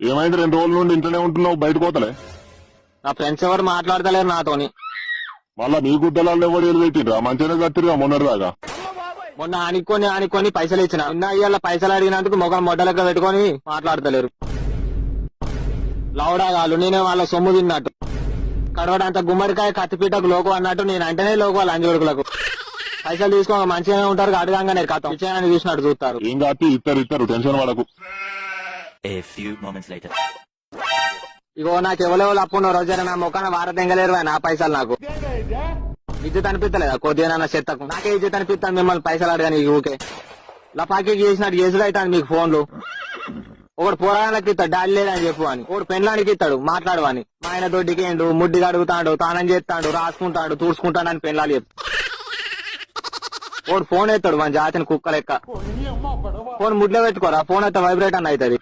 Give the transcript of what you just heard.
ఏమైంది 2 రోజుల నుండి ఇంట్లోనే ఉంటున్నావు, బయటకు పోతలే? నా ఫ్రెండ్స్ ఎవరు మాట్లాడతలేరు నాతోని. మళ్ళా మీ గుద్దలాళ్ళు ఎవరు ఏలు పెట్టిండ్రా? మంచిగానే కత్తిరిగా మొన్నటిదాకా. మొన్న ఆనుకొని పైసలు ఇచ్చిన. నిన్న ఇయ్యాల పైసలు అడిగినందుకు మొగం మొడ్డలెక్క పెట్టుకొని మాట్లాడతలేరు. లౌడాగాలు నేనే వాళ్ళ సొమ్ము తిన్నట్టు. కడవడంత గుమ్మడికాయ కత్తిపీటకు లోకు అన్నట్టు నేను అంటేనే లోకు వాళ్ళ అంజోడుకులకు. పైసలు తీసుకోక మంచిగానే ఉంటారు, అడగంగానే కథ విషయాన్ని చూసినట్టు చూస్తారు. ఏం కాదు, ఇస్తారు టెన్షన్ పడకు. ఇగో నాకు ఎవరెవరు అప్పున్న రోజైనా నా ముఖాన వార తెంగలేరు నా పైసలు. నాకు ఇజ్జత్ అనిపిస్తలేదా కొద్దిగా చెత్తకు? నాకే ఇజ్జత్ అనిపిస్తాను మిమ్మల్ని పైసలు అడగాని. ఊకే లపాకి చేసినట్టు చేసుడు అవుతాను మీకు ఫోన్లు. ఒకడు పోరాడానికి ఇస్తాడు డాడీ లేదని చెప్పు అని, ఒకడు పెండ్లానికి ఇస్తాడు మాట్లాడు అని. మా ఆయన దొడ్డికేండు, ముడ్డిగా అడుగుతాడు, తానం చేస్తాడు, రాసుకుంటాడు, తూడ్చుకుంటాడు అని పెండ్లాలు చెప్పు. ఒకడు ఫోన్ ఎత్తాడు మన జాతిని కుక్క లెక్క. ఫోన్ ముడ్లో పెట్టుకోరా, ఫోన్ అయితే వైబ్రేట్ అని అవుతుంది.